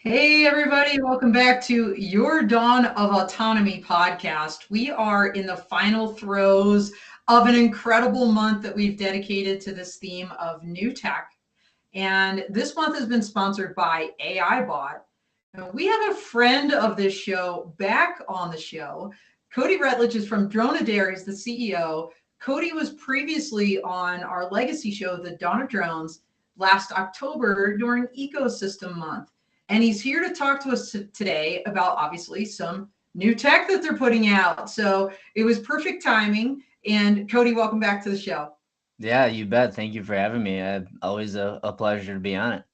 Hey, everybody, welcome back to your Dawn of Autonomy podcast. We are in the final throes of an incredible month that we've dedicated to this theme of new tech. And this month has been sponsored by AI Bot. We have a friend of this show back on the show. Cody Retlich is from DroneAdair. He's the CEO. Cody was previously on our legacy show, The Dawn of Drones, last October during Ecosystem Month. And he's here to talk to us today about obviously some new tech that they're putting out. So it was perfect timing. And Cody, welcome back to the show. Yeah, you bet. Thank you for having me. Always a pleasure to be on it.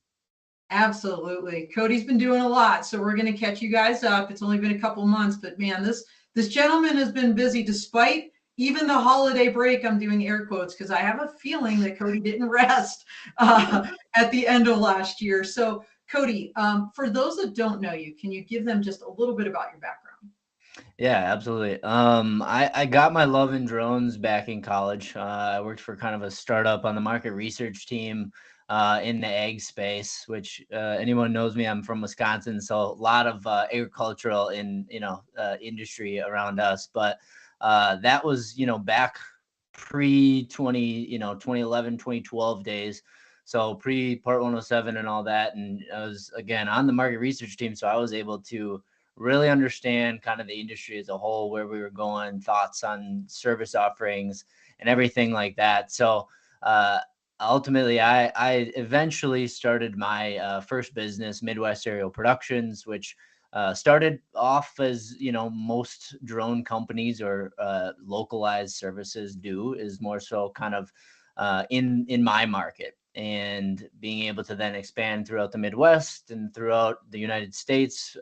Absolutely. Cody's been doing a lot, so we're going to catch you guys up. It's only been a couple months, but man, this gentleman has been busy despite even the holiday break. I'm doing air quotes because I have a feeling that Cody didn't rest at the end of last year. So, Cody, for those that don't know you, can you give them just a little bit about your background? Yeah, absolutely. I got my love in drones back in college. I worked for kind of a startup on the market research team in the ag space, which anyone knows me, I'm from Wisconsin, so a lot of agricultural industry around us. But that was back pre 2011 2012 days. So pre Part 107 and all that, and I was again on the market research team, so I was able to really understand kind of the industry as a whole, where we were going, thoughts on service offerings and everything like that. So ultimately, I eventually started my first business, Midwest Aerial Productions, which started off as, most drone companies or localized services do, is more so kind of in my market, and being able to then expand throughout the Midwest and throughout the United States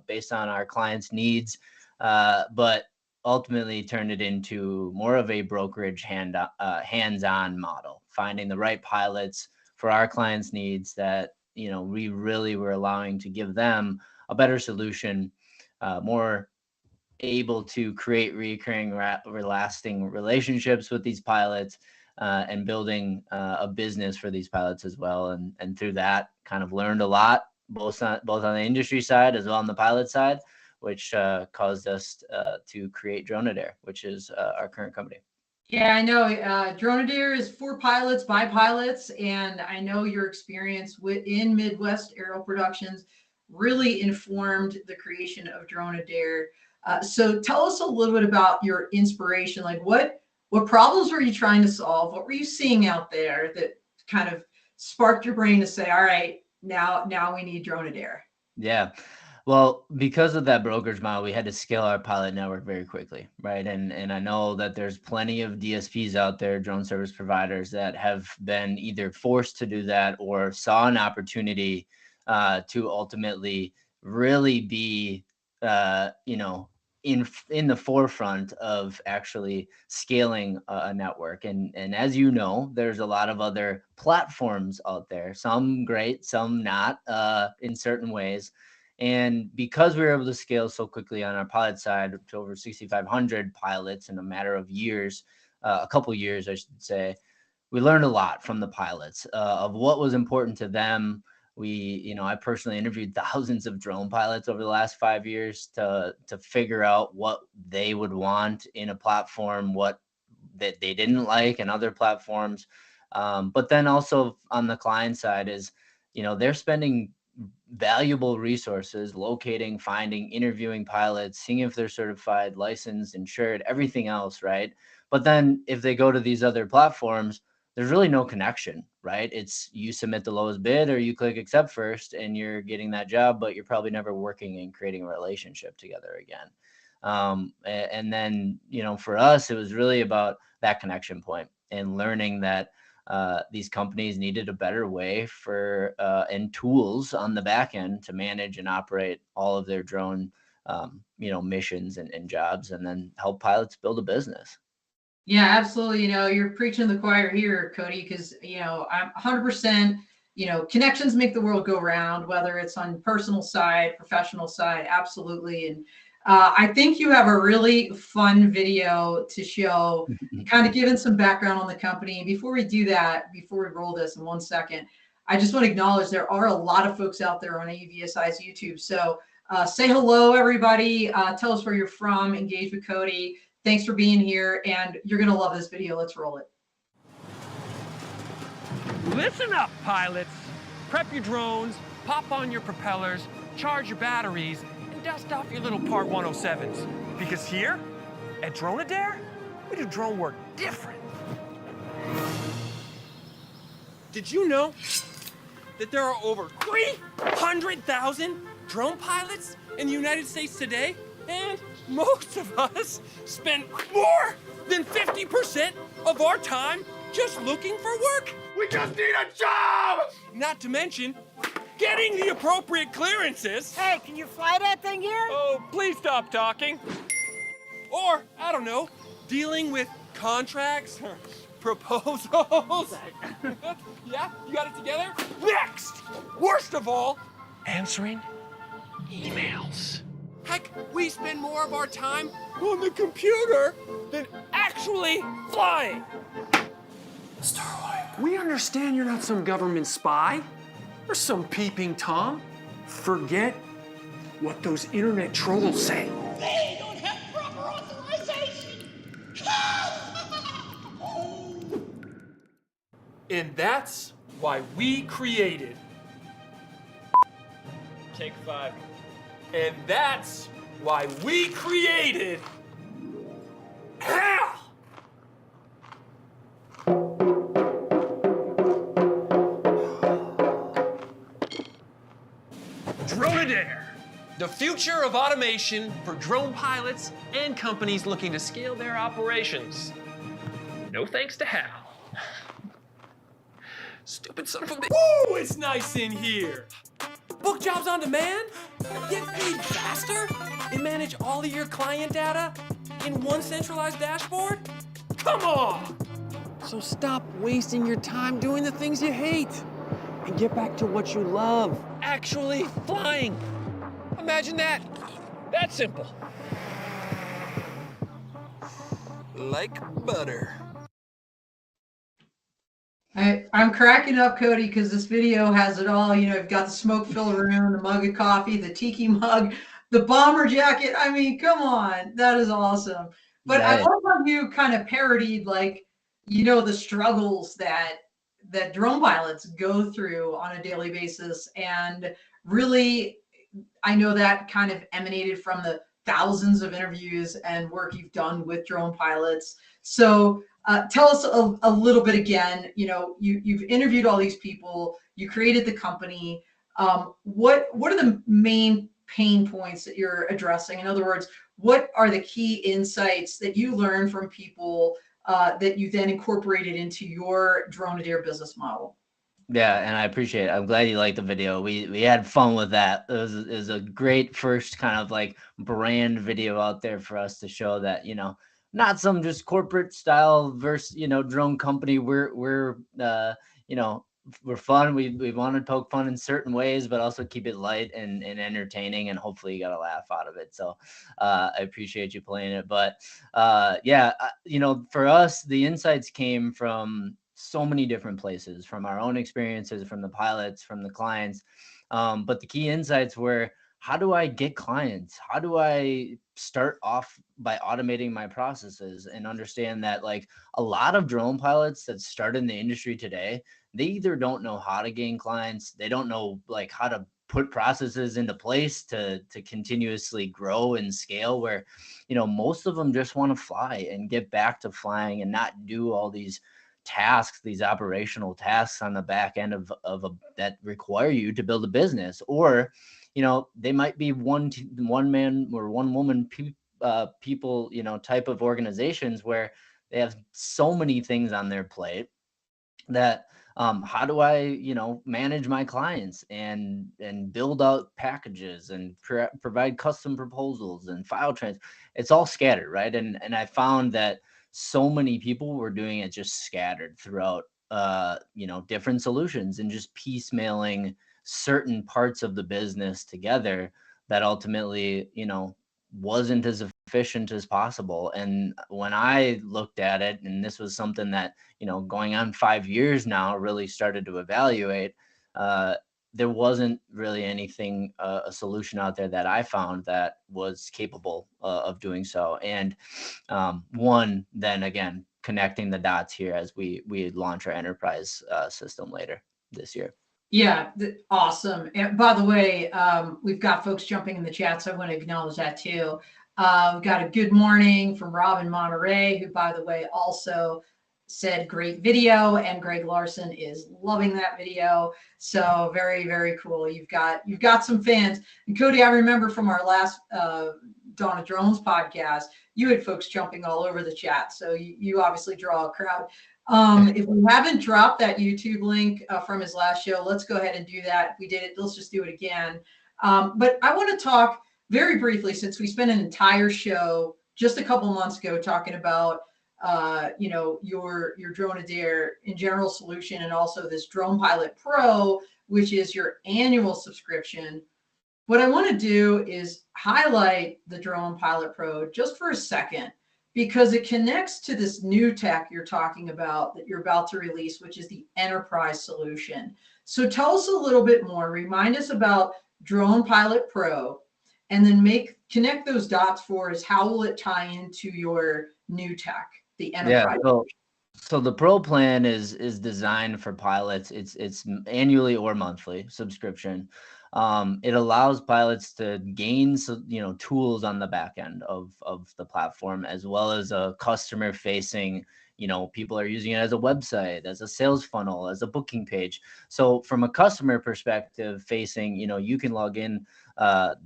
based on our clients' needs. But ultimately turned it into more of a brokerage hands-on model, finding the right pilots for our clients' needs that, we really were allowing to give them a better solution, more able to create recurring, lasting relationships with these pilots, and building a business for these pilots as well. And through that, kind of learned a lot, both on the industry side as well on the pilot side, which caused us to create DroneAdair, which is our current company. Yeah, I know. DroneAdair is for pilots by pilots, and I know your experience within Midwest Aerial Productions really informed the creation of DroneAdair. So tell us a little bit about your inspiration. Like what problems were you trying to solve? What were you seeing out there that kind of sparked your brain to say, all right, now we need DroneAdair? Yeah. Well, because of that brokerage model, we had to scale our pilot network very quickly, right? And I know that there's plenty of DSPs out there, drone service providers, that have been either forced to do that or saw an opportunity to ultimately really be, in the forefront of actually scaling a network. And as you know, there's a lot of other platforms out there, some great, some not, in certain ways. And because we were able to scale so quickly on our pilot side to over 6,500 pilots in a matter of years, a couple years, I should say, we learned a lot from the pilots of what was important to them. I personally interviewed thousands of drone pilots over the last 5 years to figure out what they would want in a platform, what that they didn't like in other platforms. But then also on the client side is, they're spending valuable resources locating, finding, interviewing pilots, seeing if they're certified, licensed, insured, everything else, right? But then if they go to these other platforms, there's really no connection, right? It's you submit the lowest bid or you click accept first and you're getting that job, but you're probably never working and creating a relationship together again. And then, for us, it was really about that connection point and learning that these companies needed a better way for and tools on the back end to manage and operate all of their drone, missions and jobs, and then help pilots build a business. Yeah, absolutely. You're preaching to the choir here, Cody, because, I'm 100%, connections make the world go round, whether it's on personal side, professional side, absolutely. And I think you have a really fun video to show, kind of giving some background on the company. Before we do that, before we roll this in 1 second, I just want to acknowledge there are a lot of folks out there on AVSI's YouTube. So say hello, everybody. Tell us where you're from. Engage with Cody. Thanks for being here, and you're going to love this video. Let's roll it. Listen up, pilots. Prep your drones, pop on your propellers, charge your batteries, and dust off your little Part 107s. Because here at DroneAdair, we do drone work different. Did you know that there are over 300,000 drone pilots in the United States today? And most of us spend more than 50% of our time just looking for work. We just need a job! Not to mention getting the appropriate clearances. Hey, can you fly that thing here? Oh, please stop talking. Or, I don't know, dealing with contracts or proposals. Yeah, you got it together? Next! Worst of all, answering emails. Heck, we spend more of our time on the computer than actually flying. Starlight. We understand you're not some government spy or some peeping Tom. Forget what those internet trolls say. They don't have proper authorization. And that's why we created Take 5. And that's why we created HAL! DroneAdair, the future of automation for drone pilots and companies looking to scale their operations. No thanks to HAL. Stupid son of a bitch. Woo, it's nice in here. Book jobs on demand, get paid faster, and manage all of your client data in one centralized dashboard? Come on! So stop wasting your time doing the things you hate and get back to what you love, actually flying. Imagine that. That simple. Like butter. I'm cracking up, Cody, because this video has it all. You know, you've got the smoke-filled room, the mug of coffee, the tiki mug, the bomber jacket. I mean, come on, that is awesome. But I love how you kind of parodied, like, you know, the struggles that drone pilots go through on a daily basis, and really, I know that kind of emanated from the thousands of interviews and work you've done with drone pilots. So tell us a little bit again. You know, you've interviewed all these people. You created the company. What are the main pain points that you're addressing? In other words, what are the key insights that you learn from people that you then incorporated into your DroneAdair business model? Yeah, and I appreciate it. I'm glad you liked the video. We had fun with that. It was a great first kind of like brand video out there for us to show that, you know, not some just corporate style versus, you know, drone company. We're you know, we're fun. We want to poke fun in certain ways, but also keep it light and entertaining, and hopefully you got a laugh out of it. So I appreciate you playing it. But yeah, you know, for us, the insights came from so many different places, from our own experiences, from the pilots, from the clients. But the key insights were, how do I get clients? How do I start off by automating my processes and understand that, like, a lot of drone pilots that start in the industry today, they either don't know how to gain clients, they don't know like how to put processes into place to continuously grow and scale, where, you know, most of them just want to fly and get back to flying and not do all these tasks, these operational tasks on the back end of that require you to build a business. Or, you know, they might be one man or one woman people, you know, type of organizations where they have so many things on their plate that how do I, you know, manage my clients and build out packages and provide custom proposals and file trans. It's all scattered, right? And I found that so many people were doing it just scattered throughout you know, different solutions and just piecemealing certain parts of the business together that ultimately, you know, wasn't as efficient as possible. And when I looked at it, and this was something that, you know, going on 5 years now, really started to evaluate, there wasn't really anything, a solution out there that I found that was capable of doing so. And one, then again, connecting the dots here as we launch our enterprise system later this year. Yeah, awesome. And by the way, we've got folks jumping in the chat, so I want to acknowledge that too. We've got a good morning from Robin Monterey, who, by the way, also said great video, and Greg Larson is loving that video. So very, very cool. You've got some fans. And Cody, I remember from our last Dawn of Drones podcast, you had folks jumping all over the chat. So you obviously draw a crowd. If we haven't dropped that YouTube link from his last show, let's go ahead and do that. If we did it, let's just do it again. But I want to talk very briefly, since we spent an entire show just a couple months ago talking about your DroneAdair in general solution, and also this Drone Pilot Pro, which is your annual subscription. What I want to do is highlight the Drone Pilot Pro just for a second, because it connects to this new tech you're talking about that you're about to release, which is the enterprise solution. So tell us a little bit more, remind us about Drone Pilot Pro, and then connect those dots for us. How will it tie into your new tech, the enterprise? Yeah, so the Pro plan is designed for pilots. It's annually or monthly subscription. It allows pilots to gain tools on the back end of the platform, as well as a customer facing, people are using it as a website, as a sales funnel, as a booking page. So from a customer perspective facing, you can log in,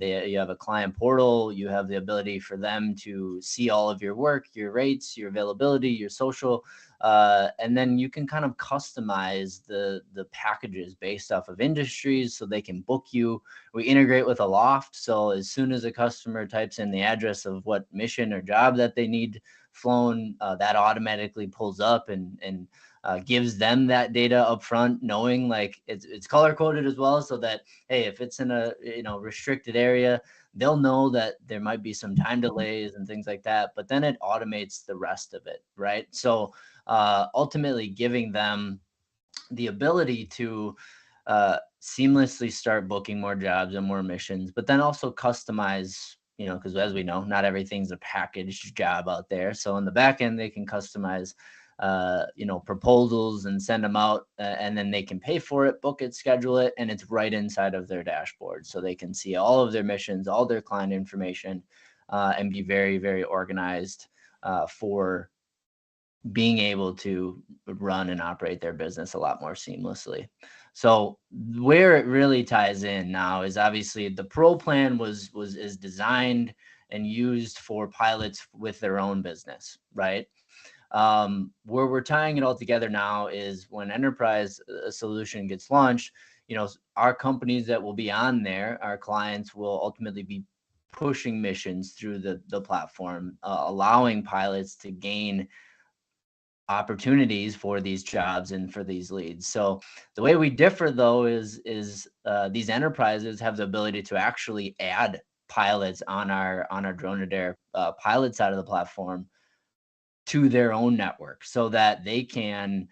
you have a client portal, you have the ability for them to see all of your work, your rates, your availability, your social, and then you can kind of customize the packages based off of industries so they can book you. We integrate with a Loft, so as soon as a customer types in the address of what mission or job that they need flown, that automatically pulls up and gives them that data up front, knowing like it's color coded as well, so that, hey, if it's in a restricted area, they'll know that there might be some time delays and things like that, but then it automates the rest of it, right? So ultimately giving them the ability to seamlessly start booking more jobs and more missions, but then also customize, because as we know, not everything's a packaged job out there. So on the back end, they can customize proposals and send them out, and then they can pay for it, book it, schedule it, and it's right inside of their dashboard. So they can see all of their missions, all their client information, and be very, very organized for being able to run and operate their business a lot more seamlessly. So where it really ties in now is obviously the Pro plan is designed and used for pilots with their own business, right? Where we're tying it all together now is when enterprise solution gets launched, our companies that will be on there, our clients will ultimately be pushing missions through the platform, allowing pilots to gain opportunities for these jobs and for these leads. So the way we differ though is these enterprises have the ability to actually add pilots on our DroneAdair pilot side of the platform to their own network, so that they can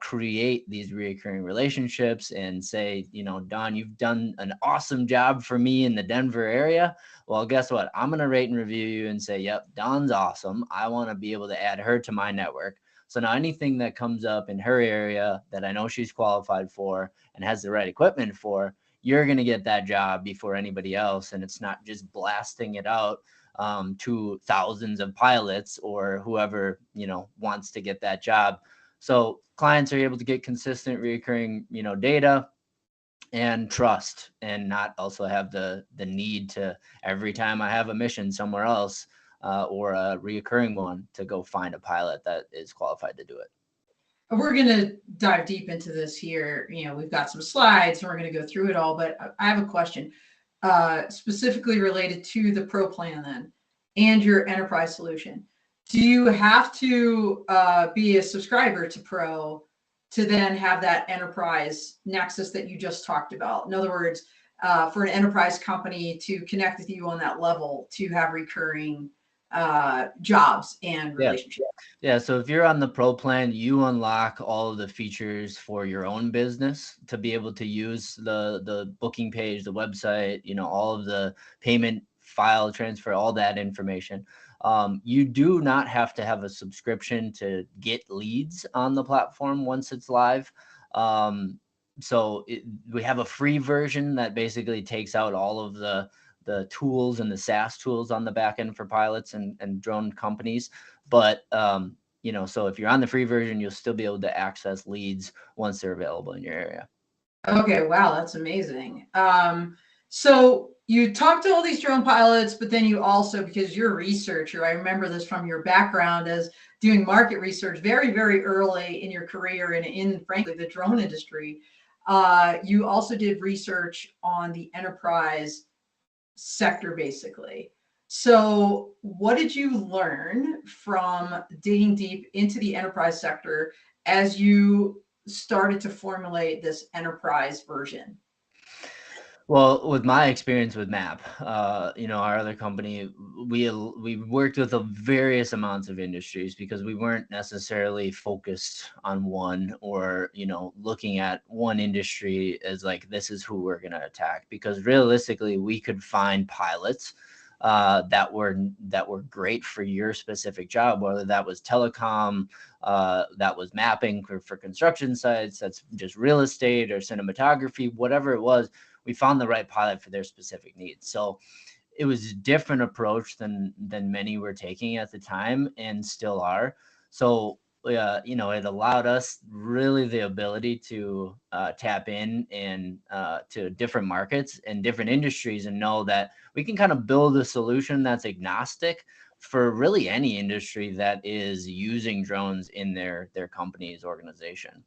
create these recurring relationships and say, Don, you've done an awesome job for me in the Denver area. Well, guess what? I'm going to rate and review you and say, yep, Don's awesome. I want to be able to add her to my network. So now anything that comes up in her area that I know she's qualified for and has the right equipment for, you're going to get that job before anybody else. And it's not just blasting it out to thousands of pilots or whoever, wants to get that job. So clients are able to get consistent recurring, data and trust, and not also have the need to, every time I have a mission somewhere else or a reoccurring one, to go find a pilot that is qualified to do it. We're going to dive deep into this here. We've got some slides and we're going to go through it all, but I have a question specifically related to the Pro plan then and your enterprise solution. Do you have to be a subscriber to Pro to then have that enterprise nexus that you just talked about? In other words, for an enterprise company to connect with you on that level, to have recurring jobs and relationships. Yeah, so if you're on the pro plan, you unlock all of the features for your own business to be able to use the booking page, the website, all of the payment file transfer, all that information. You do not have to have a subscription to get leads on the platform once it's live. So we have a free version that basically takes out all of the tools and the SaaS tools on the back end for pilots and drone companies. But, so if you're on the free version, you'll still be able to access leads once they're available in your area. Okay, wow, that's amazing. So you talked to all these drone pilots, but then you also, because you're a researcher, I remember this from your background as doing market research very, very early in your career and in, frankly, the drone industry. You also did research on the enterprise sector, basically. So what did you learn from digging deep into the enterprise sector as you started to formulate this enterprise version? Well, with my experience with MAP, our other company, we worked with various amounts of industries because we weren't necessarily focused on one or, looking at one industry as like, this is who we're going to attack. Because realistically, we could find pilots that were great for your specific job, whether that was telecom, that was mapping for construction sites, that's just real estate or cinematography, whatever it was. We found the right pilot for their specific needs. So it was a different approach than many were taking at the time and still are. So, it allowed us really the ability to tap in and to different markets and different industries and know that we can kind of build a solution that's agnostic for really any industry that is using drones in their company's organization.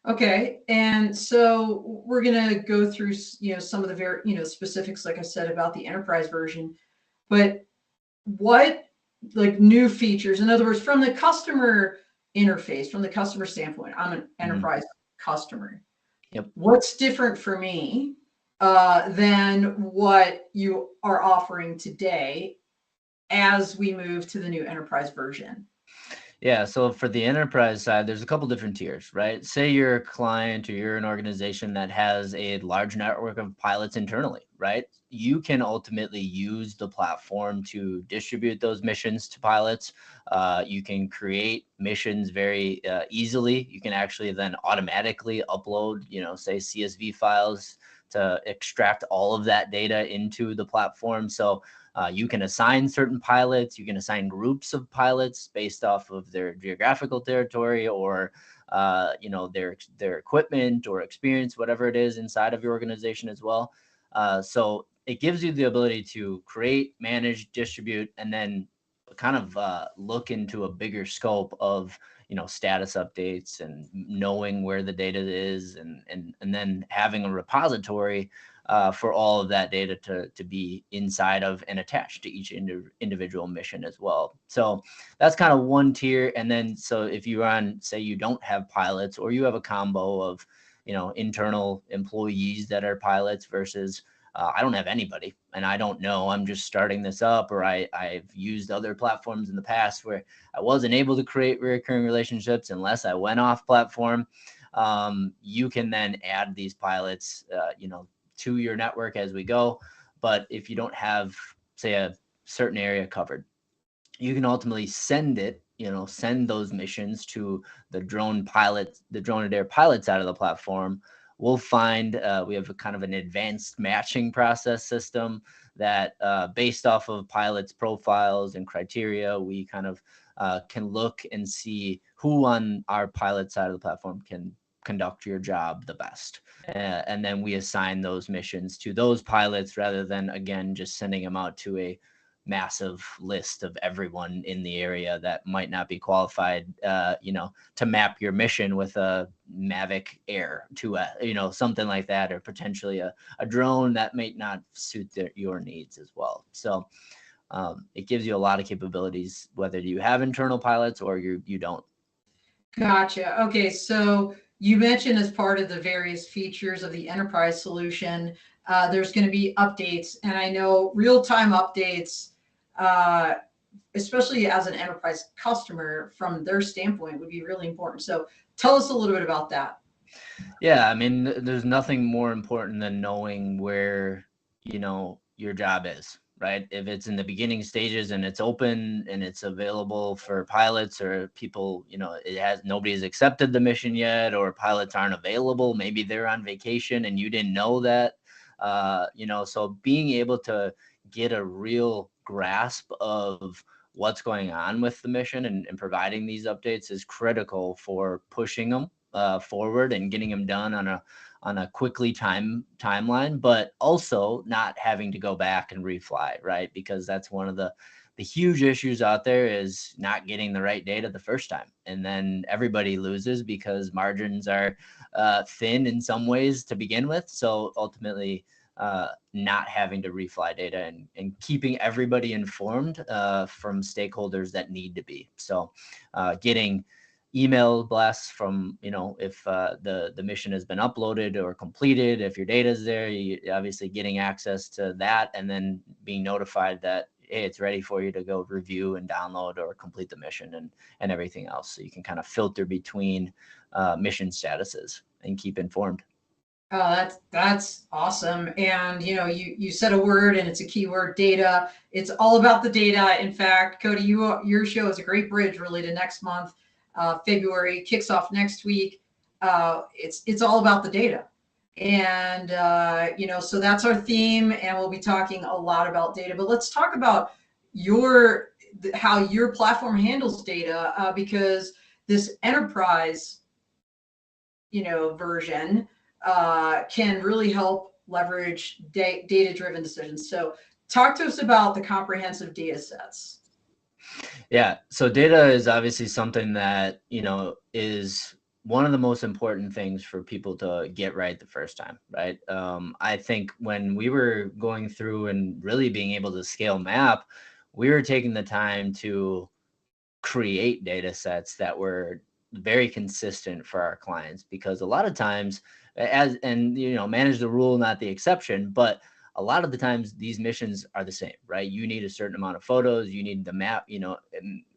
Okay, and so we're going to go through, some of the very, specifics, like I said, about the enterprise version. But what new features, in other words, from the customer interface, from the customer standpoint, I'm an enterprise customer. Yep. What's different for me than what you are offering today as we move to the new enterprise version? Yeah, so for the enterprise side, there's a couple different tiers, right? Say you're a client or you're an organization that has a large network of pilots internally, right? You can ultimately use the platform to distribute those missions to pilots. You can create missions very easily. You can actually then automatically upload, say CSV files to extract all of that data into the platform. So you can assign certain pilots, you can assign groups of pilots based off of their geographical territory or, their equipment or experience, whatever it is inside of your organization as well. So it gives you the ability to create, manage, distribute, and then kind of look into a bigger scope of, status updates and knowing where the data is and then having a repository for all of that data to be inside of and attached to each individual mission as well. So that's kind of one tier. And then, so if you're on, say you don't have pilots or you have a combo of, internal employees that are pilots versus I don't have anybody and I don't know, I'm just starting this up, or I've used other platforms in the past where I wasn't able to create recurring relationships unless I went off platform. You can then add these pilots, to your network as we go. But if you don't have, say, a certain area covered, you can ultimately send those missions to the DroneAdair pilots out of the platform. We'll find we have a kind of an advanced matching process system that based off of pilots' profiles and criteria, we kind of can look and see who on our pilot side of the platform can conduct your job the best. And then we assign those missions to those pilots rather than, again, just sending them out to a massive list of everyone in the area that might not be qualified, to map your mission with a Mavic Air to something like that, or potentially a drone that might not suit your needs as well. So it gives you a lot of capabilities, whether you have internal pilots or you don't. Gotcha. Okay, so you mentioned as part of the various features of the enterprise solution, there's going to be updates, and I know real-time updates especially as an enterprise customer from their standpoint, would be really important. So tell us a little bit about that. Yeah, I mean, there's nothing more important than knowing where, your job is, right? If it's in the beginning stages and it's open and it's available for pilots or people, nobody's accepted the mission yet, or pilots aren't available, maybe they're on vacation and you didn't know that, so being able to get a real grasp of what's going on with the mission and providing these updates is critical for pushing them forward and getting them done on a quickly timeline, but also not having to go back and refly, right? Because that's one of the huge issues out there, is not getting the right data the first time, and then everybody loses because margins are thin in some ways to begin with. So ultimately, not having to refly data and keeping everybody informed from stakeholders that need to be. So getting email blasts from, if the mission has been uploaded or completed, if your data is there, you obviously getting access to that, and then being notified that, hey, it's ready for you to go review and download or complete the mission and everything else. So you can kind of filter between mission statuses and keep informed. Oh, that's awesome. And you said a word, and it's a key word: data. It's all about the data. In fact, Cody, your show is a great bridge really to next month. February kicks off next week. It's all about the data. And so that's our theme, and we'll be talking a lot about data. But let's talk about how your platform handles data, because this enterprise version can really help leverage data-driven decisions. So talk to us about the comprehensive data sets. Yeah, so data is obviously something that, is one of the most important things for people to get right the first time, right? I think when we were going through and really being able to scale Map, we were taking the time to create data sets that were very consistent for our clients, because a lot of times, manage the rule, not the exception, but a lot of the times these missions are the same, right? You need a certain amount of photos, you need the map,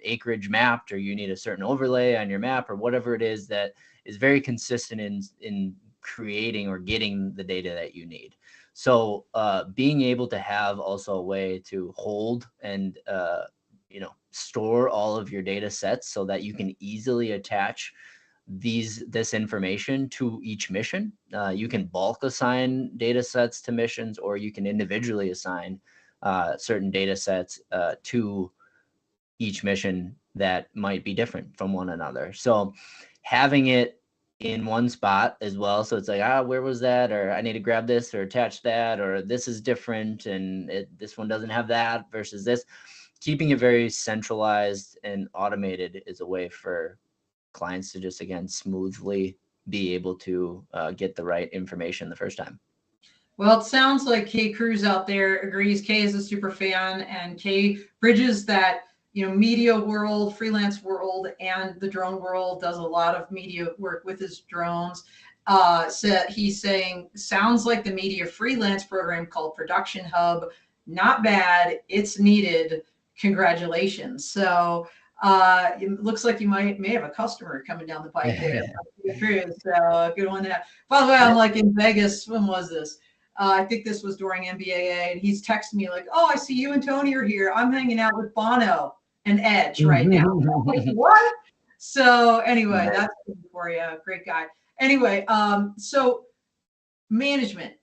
acreage mapped, or you need a certain overlay on your map, or whatever it is that is very consistent in creating or getting the data that you need. So being able to have also a way to hold and store all of your data sets so that you can easily attach this information to each mission. You can bulk assign data sets to missions, or you can individually assign certain data sets to each mission that might be different from one another. So having it in one spot as well, so it's like, where was that, or I need to grab this or attach that, or this is different and this one doesn't have that versus this. Keeping it very centralized and automated is a way for clients to just, again, smoothly be able to get the right information the first time. Well, it sounds like Kay Cruz out there agrees. Kay is a super fan, and Kay bridges that media world, freelance world, and the drone world. Does a lot of media work with his drones. He's saying, sounds like the media freelance program called Production Hub. Not bad. It's needed. Congratulations. So it looks like you may have a customer coming down the pike there. So good one. By the way, I'm like in Vegas. When was this? I think this was during NBAA, and he's texting me like, "Oh, I see you and Tony are here. I'm hanging out with Bono and Edge right now." Like, what? So anyway, that's good for you. Great guy. Anyway, so management.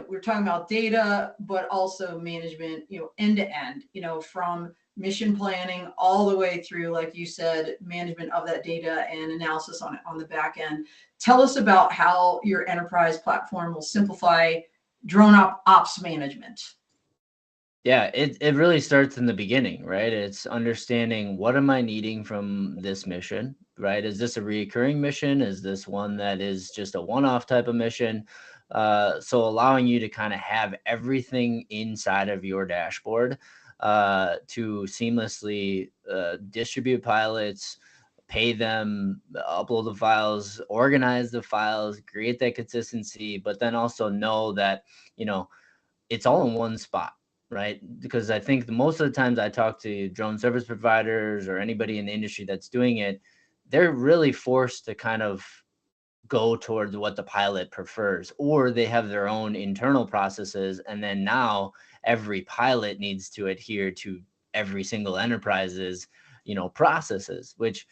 We're talking about data, but also management. End to end. From mission planning all the way through, like you said, management of that data and analysis on the back end. Tell us about how your enterprise platform will simplify drone ops management. Yeah, it really starts in the beginning, right? It's understanding, what am I needing from this mission, right? Is this a recurring mission? Is this one that is just a one-off type of mission? So allowing you to kind of have everything inside of your dashboard to seamlessly distribute pilots, pay them, upload the files, organize the files, create that consistency, but then also know that, it's all in one spot, right? Because I think most of the times I talk to drone service providers or anybody in the industry that's doing it, they're really forced to kind of go towards what the pilot prefers, or they have their own internal processes. And then now every pilot needs to adhere to every single enterprise's, processes, which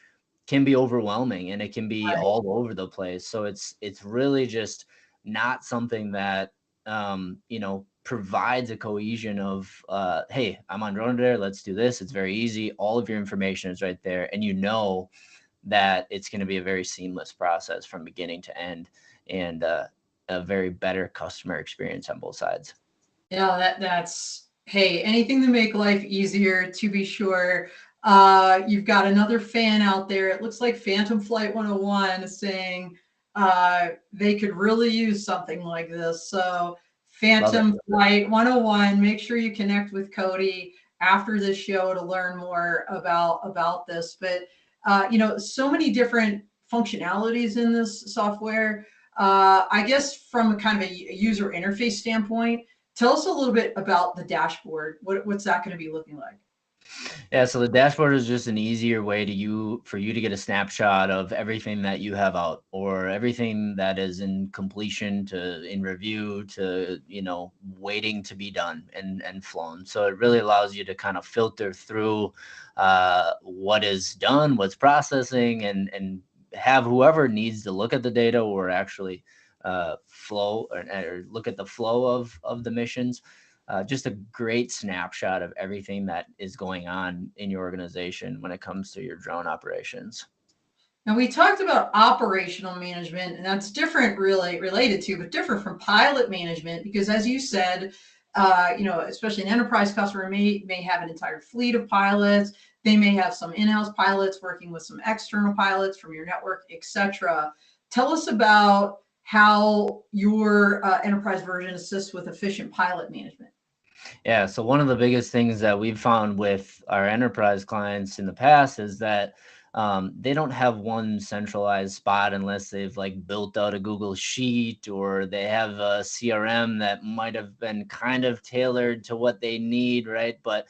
can be overwhelming and it can be all over the place. So it's really just not something that, provides a cohesion of, hey, I'm on DroneAdair, let's do this. It's very easy. All of your information is right there. And that it's going to be a very seamless process from beginning to end, and a very better customer experience on both sides. Yeah, that's, hey, anything to make life easier, to be sure. You've got another fan out there. It looks like Phantom Flight 101 is saying they could really use something like this. So Phantom Flight 101, make sure you connect with Cody after this show to learn more about this. But so many different functionalities in this software. I guess from a kind of a user interface standpoint, tell us a little bit about the dashboard. What's that going to be looking like? Yeah, so the dashboard is just an easier way for you to get a snapshot of everything that you have out, or everything that is in completion to in review to, waiting to be done and flown. So it really allows you to kind of filter through what is done, what's processing, and have whoever needs to look at the data or actually flow or look at the flow of the missions. Just a great snapshot of everything that is going on in your organization when it comes to your drone operations. Now, we talked about operational management, and that's different, really related to, but different from pilot management, because as you said, especially an enterprise customer may have an entire fleet of pilots. They may have some in-house pilots working with some external pilots from your network, etc. Tell us about how your enterprise version assists with efficient pilot management. Yeah, so one of the biggest things that we've found with our enterprise clients in the past is that they don't have one centralized spot unless they've built out a Google Sheet, or they have a CRM that might have been kind of tailored to what they need, right? But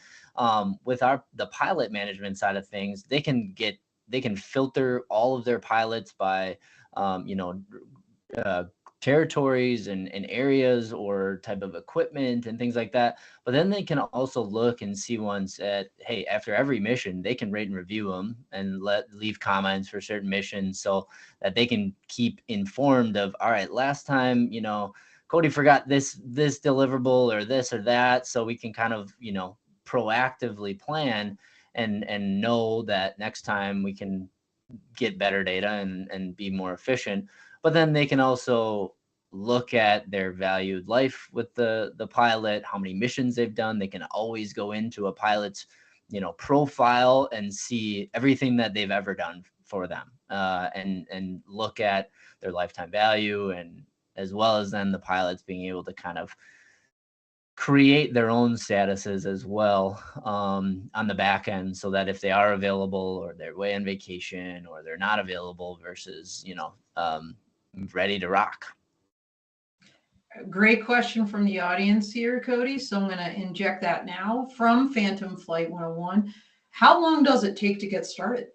with the pilot management side of things, they can filter all of their pilots by territories and areas or type of equipment and things like that. But then they can also look and see ones that, hey, after every mission, they can rate and review them and leave comments for certain missions, so that they can keep informed of, all right, last time, Cody forgot this deliverable or this or that. So we can kind of, proactively plan and know that next time we can get better data and be more efficient. But then they can also look at their valued life with the pilot, how many missions they've done. They can always go into a pilot's, profile and see everything that they've ever done for them, and look at their lifetime value, and as well as then the pilots being able to kind of create their own statuses as well on the back end, so that if they are available or they're away on vacation or they're not available versus, ready to rock. Great question from the audience here, Cody. So I'm going to inject that now from Phantom Flight 101. How long does it take to get started?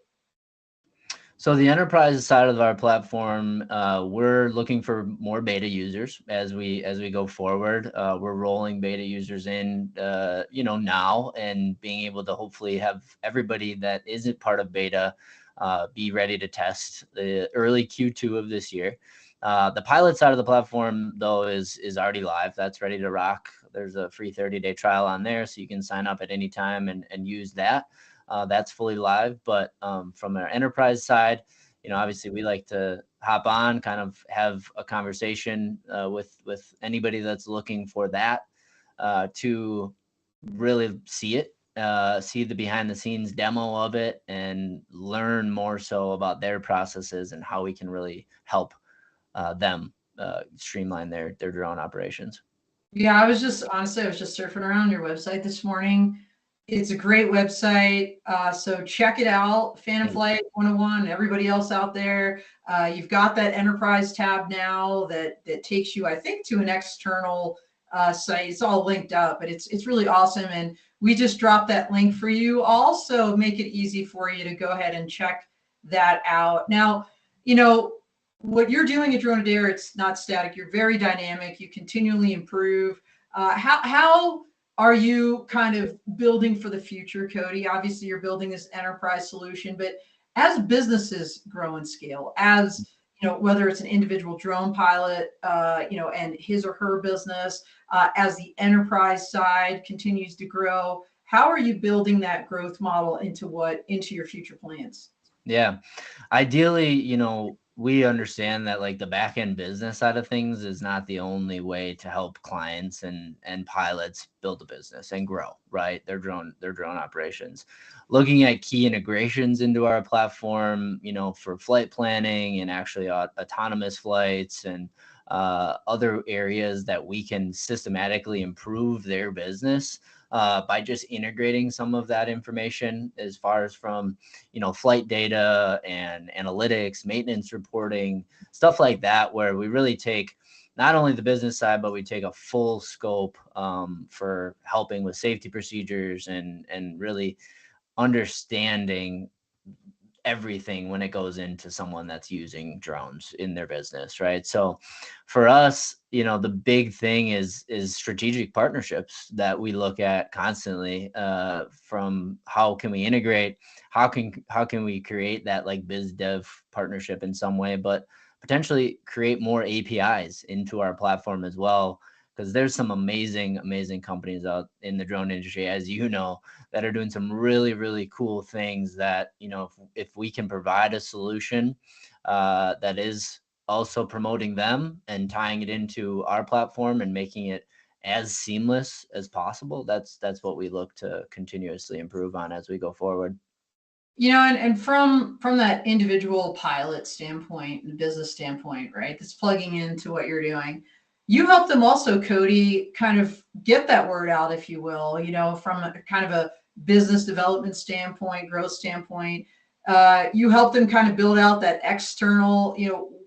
So the enterprise side of our platform, we're looking for more beta users as we go forward. We're rolling beta users in, now, and being able to hopefully have everybody that isn't part of beta be ready to test the early Q2 of this year. The pilot side of the platform, though, is already live. That's ready to rock. There's a free 30-day trial on there, so you can sign up at any time and use that. That's fully live. But from our enterprise side, obviously we like to hop on, kind of have a conversation with anybody that's looking for that, to really see it, see the behind the scenes demo of it, and learn more so about their processes and how we can really help them streamline their drone operations. Yeah, I was just surfing around your website this morning. It's a great website. So check it out, Phantom Flight 101, everybody else out there. You've got that enterprise tab now that takes you, I think, to an external site. It's all linked up, but it's really awesome. And we just dropped that link for you. Also make it easy for you to go ahead and check that out. Now, what you're doing at DroneAdair, it's not static. You're very dynamic. You continually improve. How are you kind of building for the future, Cody? Obviously, you're building this enterprise solution, but as businesses grow and scale, as whether it's an individual drone pilot, and his or her business, as the enterprise side continues to grow, how are you building that growth model into your future plans? Yeah, ideally, we understand that like the back end business side of things is not the only way to help clients and pilots build a business and grow, right? Their drone operations. Looking at key integrations into our platform, for flight planning and actually autonomous flights and other areas that we can systematically improve their business by just integrating some of that information as far as from, flight data and analytics, maintenance reporting, stuff like that, where we really take not only the business side, but we take a full scope for helping with safety procedures and really understanding everything when it goes into someone that's using drones in their business, right? So for us, the big thing is strategic partnerships that we look at constantly, from how can we integrate, how can we create that like biz dev partnership in some way, but potentially create more APIs into our platform as well, because there's some amazing companies out in the drone industry, as that are doing some really, really cool things that, if we can provide a solution that is also promoting them and tying it into our platform and making it as seamless as possible, that's what we look to continuously improve on as we go forward. And from that individual pilot standpoint and business standpoint, right, that's plugging into what you're doing, you help them also, Cody, kind of get that word out, if you will, from a kind of a business development standpoint, growth standpoint. You help them kind of build out that external,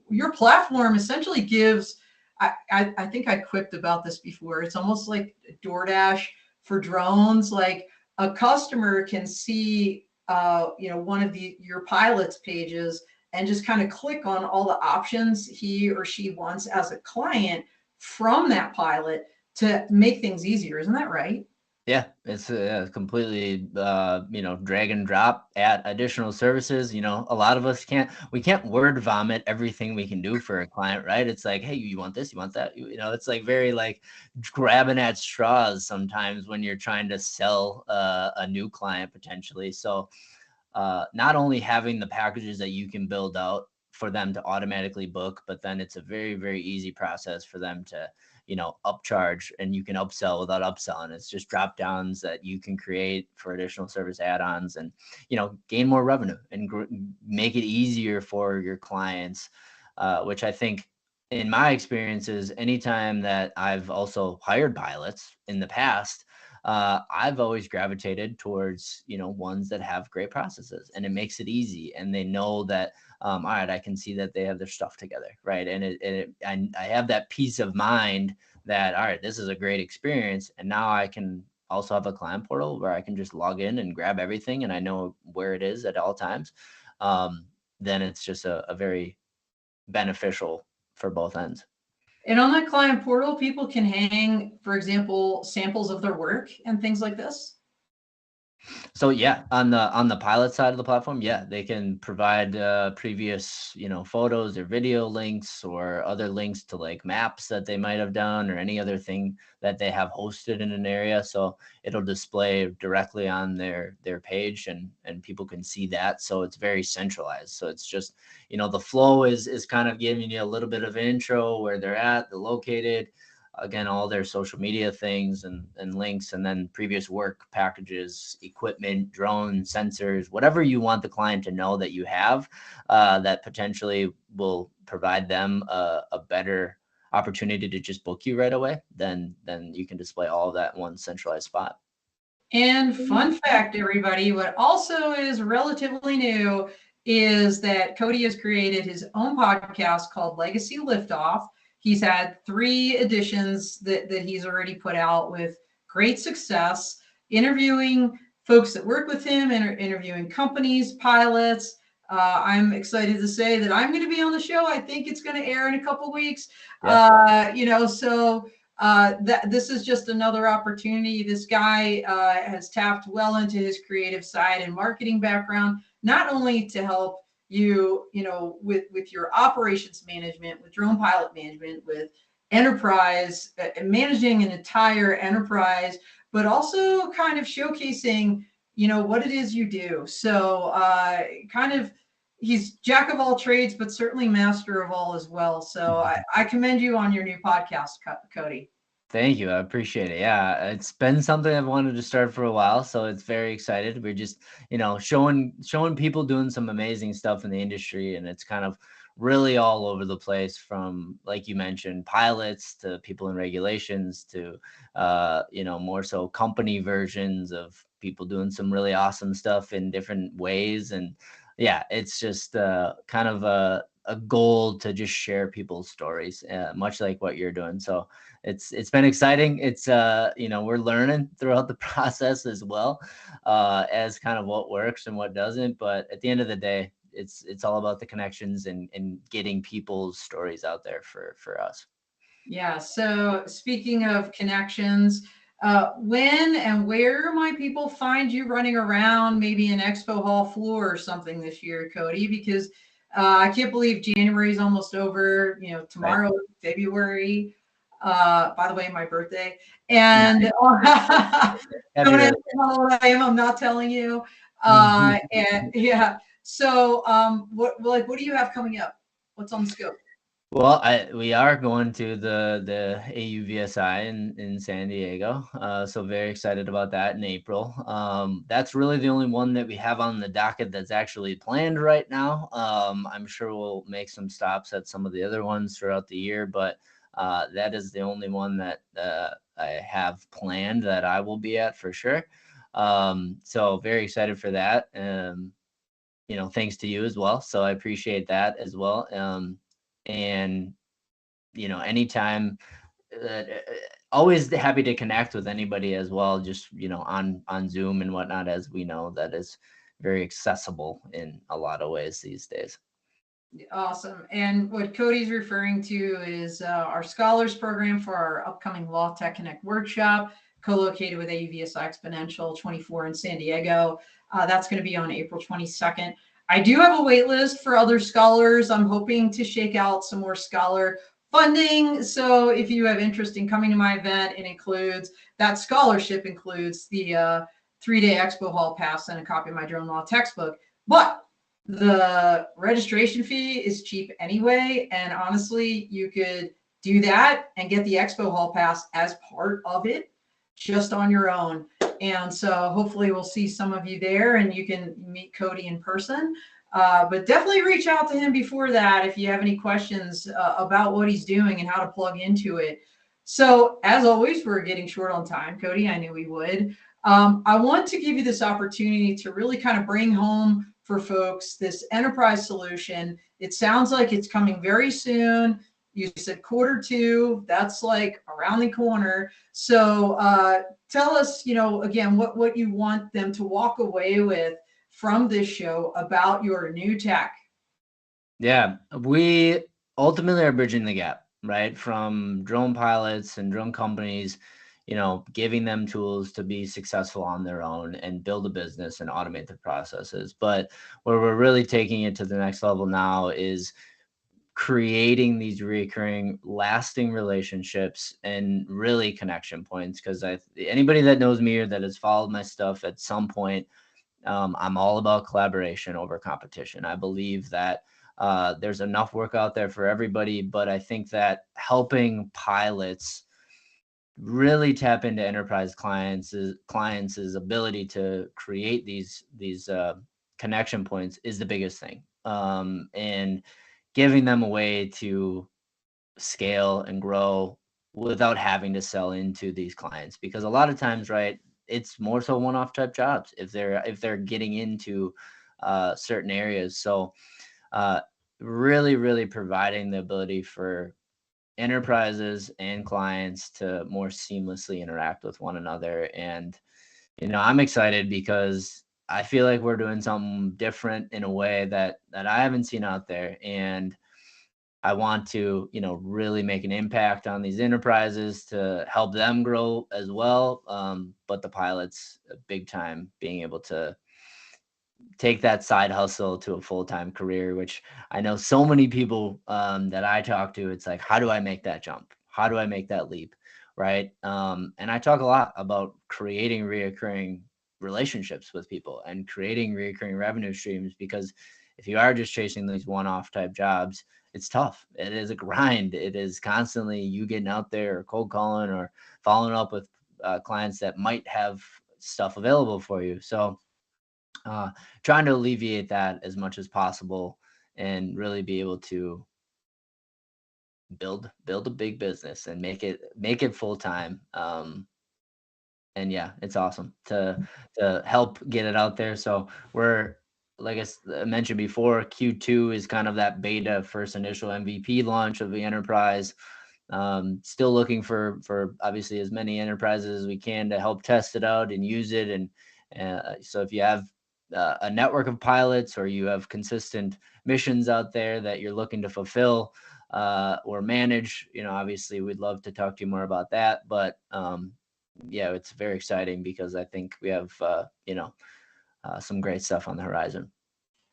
your platform essentially gives, I think I quipped about this before, it's almost like DoorDash for drones. Like a customer can see, one of your pilot's pages and just kind of click on all the options he or she wants as a client from that pilot to make things easier. Isn't that right? Yeah, it's completely, drag and drop at additional services. A lot of us can't word vomit everything we can do for a client, right? It's like, hey, you want this, you want that, it's like very like grabbing at straws sometimes when you're trying to sell a new client potentially. So not only having the packages that you can build out for them to automatically book, but then it's a very, very easy process for them to, upcharge, and you can upsell without upselling. It's just drop downs that you can create for additional service add-ons and, gain more revenue and make it easier for your clients, which I think in my experiences, anytime that I've also hired pilots in the past, I've always gravitated towards, ones that have great processes, and it makes it easy. And they know that, all right, I can see that they have their stuff together. Right. And I have that peace of mind that, all right, this is a great experience. And now I can also have a client portal where I can just log in and grab everything, and I know where it is at all times. Then it's just a very beneficial for both ends. And on that client portal, people can hang, for example, samples of their work and things like this. So yeah, on the pilot side of the platform, yeah, they can provide previous, photos or video links or other links to like maps that they might have done or any other thing that they have hosted in an area. So it'll display directly on their page, and people can see that. So it's very centralized. So it's just, the flow is kind of giving you a little bit of an intro where they're at, they're located. Again, all their social media things and links, and then previous work packages, equipment, drones, sensors, whatever you want the client to know that you have, that potentially will provide them a better opportunity to just book you right away. Then you can display all of that in one centralized spot. And fun fact, everybody, what also is relatively new is that Cody has created his own podcast called Legacy Liftoff. He's had 3 editions that he's already put out with great success, interviewing folks that work with him, interviewing companies, pilots. I'm excited to say that I'm going to be on the show. I think it's going to air in a couple weeks. Yeah. This is just another opportunity. This guy has tapped well into his creative side and marketing background, not only to help you, with your operations management, with drone pilot management, with enterprise, managing an entire enterprise, but also kind of showcasing, what it is you do. So he's jack of all trades, but certainly master of all as well. So I commend you on your new podcast, Cody. Thank you. I appreciate it. Yeah, it's been something I've wanted to start for a while, so it's very excited. We're just, showing people doing some amazing stuff in the industry, and it's kind of really all over the place, from, like you mentioned, pilots to people in regulations to more so company versions of people doing some really awesome stuff in different ways. And yeah, it's just kind of a goal to just share people's stories, much like what you're doing. So it's been exciting. It's we're learning throughout the process as well, as kind of what works and what doesn't. But at the end of the day, it's all about the connections and getting people's stories out there for us. Yeah. So speaking of connections, when and where might people find you running around, maybe an expo hall floor or something this year, Cody? Because I can't believe January is almost over. Tomorrow, right. February. By the way, my birthday. And don't ask me how old I am. I'm not telling you. And yeah. So, what do you have coming up? What's on the scope? Well, we are going to the AUVSI in San Diego, so very excited about that in April. That's really the only one that we have on the docket that's actually planned right now. I'm sure we'll make some stops at some of the other ones throughout the year, but that is the only one that I have planned that I will be at for sure. So very excited for that. Thanks to you as well. So I appreciate that as well. And anytime, always happy to connect with anybody as well, just on Zoom and whatnot, as we know that is very accessible in a lot of ways these days. Awesome. And what Cody's referring to is our Scholars Program for our upcoming Law Tech Connect workshop, co-located with AUVSI Exponential 24 in San Diego. That's going to be on April 22nd. I do have a wait list for other scholars. I'm hoping to shake out some more scholar funding. So if you have interest in coming to my event, that scholarship includes the 3-day expo hall pass and a copy of my drone law textbook. But the registration fee is cheap anyway. And honestly, you could do that and get the expo hall pass as part of it, just on your own. And so hopefully we'll see some of you there and you can meet Cody in person. But definitely reach out to him before that if you have any questions about what he's doing and how to plug into it. So as always, we're getting short on time, Cody. I knew we would. I want to give you this opportunity to really kind of bring home for folks this enterprise solution. It sounds like it's coming very soon. You said Q2, that's like around the corner. So tell us, again, what you want them to walk away with from this show about your new tech. Yeah, we ultimately are bridging the gap, right? From drone pilots and drone companies, giving them tools to be successful on their own and build a business and automate their processes. But where we're really taking it to the next level now is creating these recurring, lasting relationships and really connection points. Because anybody that knows me or that has followed my stuff at some point, I'm all about collaboration over competition. I believe that there's enough work out there for everybody, but I think that helping pilots really tap into enterprise clients' ability to create these connection points is the biggest thing. And giving them a way to scale and grow without having to sell into these clients, because a lot of times, right, it's more so one-off type jobs if they're getting into certain areas. So really providing the ability for enterprises and clients to more seamlessly interact with one another. And, I'm excited because I feel like we're doing something different in a way that I haven't seen out there. And I want to, really make an impact on these enterprises to help them grow as well. But the pilots, big time, being able to take that side hustle to a full-time career, which I know so many people that I talk to, it's like, how do I make that jump? How do I make that leap? Right. And I talk a lot about creating reoccurring relationships with people and creating reoccurring revenue streams, because if you are just chasing these one-off type jobs, it's tough. It is a grind. It is constantly you getting out there or cold calling or following up with clients that might have stuff available for you. So trying to alleviate that as much as possible and really be able to build a big business and make it full time. And yeah, it's awesome to help get it out there. So we're, like I mentioned before, Q2 is kind of that beta, first initial MVP launch of the enterprise. Still looking for obviously as many enterprises as we can to help test it out and use it. And so if you have a network of pilots, or you have consistent missions out there that you're looking to fulfill or manage, obviously we'd love to talk to you more about that. But yeah, it's very exciting because I think we have some great stuff on the horizon.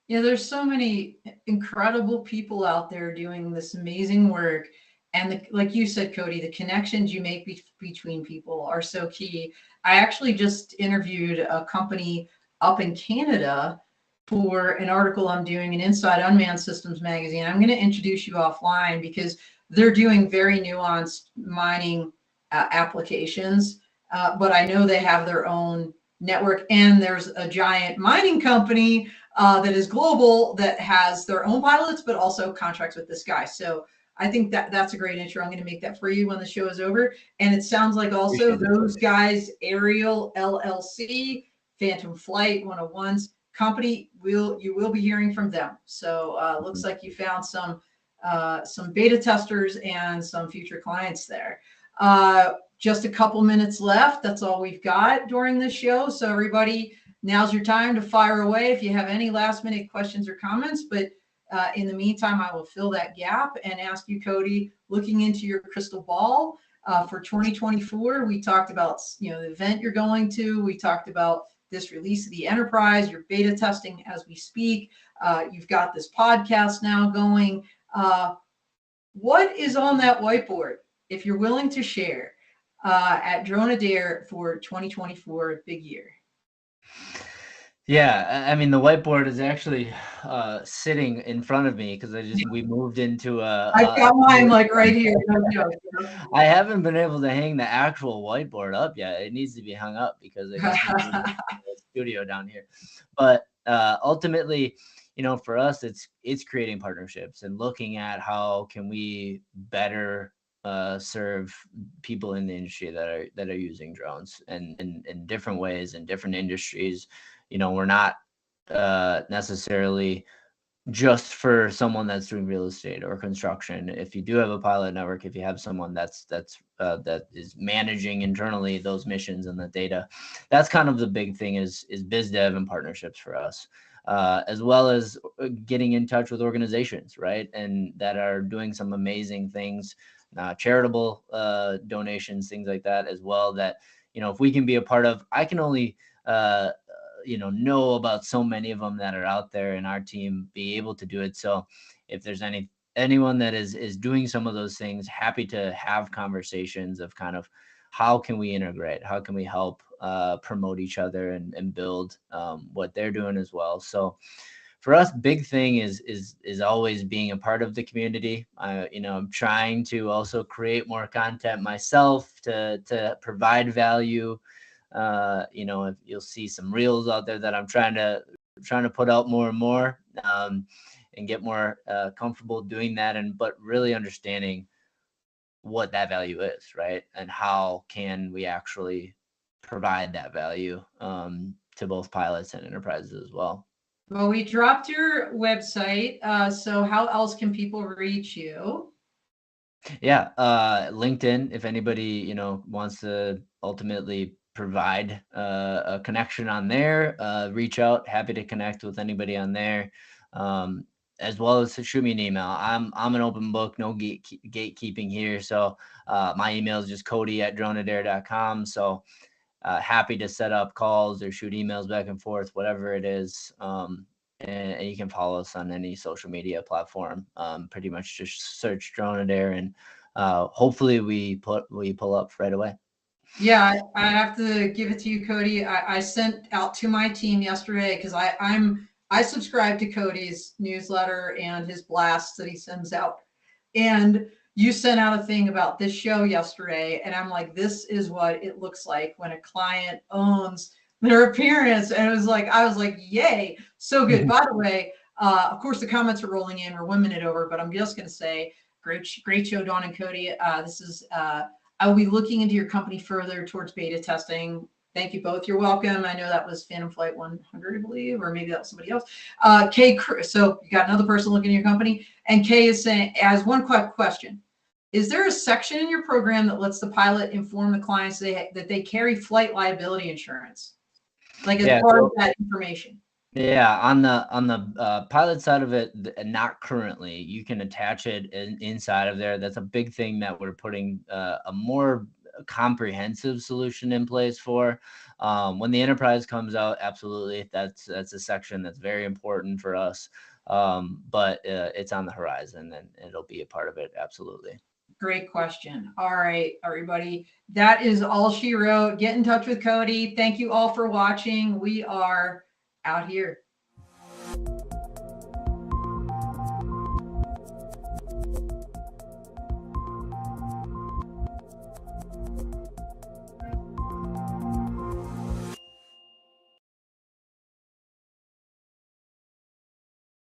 Yeah, there's so many incredible people out there doing this amazing work. And like you said, Cody, the connections you make between people are so key. I actually just interviewed a company up in Canada for an article I'm doing in Inside Unmanned Systems magazine. I'm going to introduce you offline because they're doing very nuanced mining applications. But I know they have their own network, and there's a giant mining company that is global that has their own pilots, but also contracts with this guy. So I think that's a great intro. I'm going to make that for you when the show is over. And it sounds like also those guys, Aerial LLC, Phantom Flight 101's company, you will be hearing from them. So looks like you found some beta testers and some future clients there. Just a couple minutes left. That's all we've got during this show. So everybody, now's your time to fire away if you have any last minute questions or comments. But in the meantime, I will fill that gap and ask you, Cody, looking into your crystal ball for 2024, we talked about, the event you're going to, we talked about this release of the enterprise, you're beta testing as we speak. You've got this podcast now going. What is on that whiteboard, if you're willing to share, at DroneAdair for 2024, big year? Yeah, I mean, the whiteboard is actually sitting in front of me because we moved into a. I've got mine like right here. I haven't been able to hang the actual whiteboard up yet. It needs to be hung up because I got the studio down here. But ultimately, for us, it's creating partnerships and looking at how can we better serve people in the industry that are using drones and in different ways in different industries. We're not necessarily just for someone that's doing real estate or construction. If you do have a pilot network, if you have someone that is managing internally those missions and the data, that's kind of the big thing is biz dev and partnerships for us, as well as getting in touch with organizations, right, and that are doing some amazing things, charitable donations, things like that as well, that if we can be a part of. I can only know about so many of them that are out there, and our team be able to do it. So if there's anyone that is doing some of those things, happy to have conversations of kind of how can we integrate, how can we help promote each other and build what they're doing as well. So for us, big thing is always being a part of the community. I'm trying to also create more content myself to provide value. If you'll see some reels out there that I'm trying to put out more and more, and get more comfortable doing that, but really understanding what that value is, right, and how can we actually provide that value to both pilots and enterprises as well. Well, we dropped your website. So how else can people reach you? Yeah, LinkedIn, if anybody, wants to ultimately provide a connection on there, reach out. Happy to connect with anybody on there. Um, as well as to shoot me an email. I'm an open book, no gatekeeping here. So my email is just Cody@DroneAdair.com. So happy to set up calls or shoot emails back and forth, whatever it is. And you can follow us on any social media platform. Pretty much just search DroneAdair, and hopefully we pull up right away. Yeah, I have to give it to you, Cody. I sent out to my team yesterday because I subscribe to Cody's newsletter and his blasts that he sends out. And you sent out a thing about this show yesterday, and I'm like, this is what it looks like when a client owns their appearance. And I was like, yay, so good. By the way, of course, the comments are rolling in. We're 1 minute over, but I'm just going to say, great show, Dawn and Cody. This is I will be looking into your company further towards beta testing. Thank you both. You're welcome. I know that was Phantom Flight 100, I believe, or maybe that was somebody else. Kay, so you got another person looking at your company, and Kay is saying, as one quick question, is there a section in your program that lets the pilot inform the clients that they carry flight liability insurance, like as part of that information? Yeah, on the pilot side of it, not currently. You can attach it inside of there. That's a big thing that we're putting a more comprehensive solution in place for. When the enterprise comes out, absolutely, that's a section that's very important for us. But it's on the horizon, and it'll be a part of it. Absolutely. Great question. All right, everybody. That is all she wrote. Get in touch with Cody. Thank you all for watching. We are out here.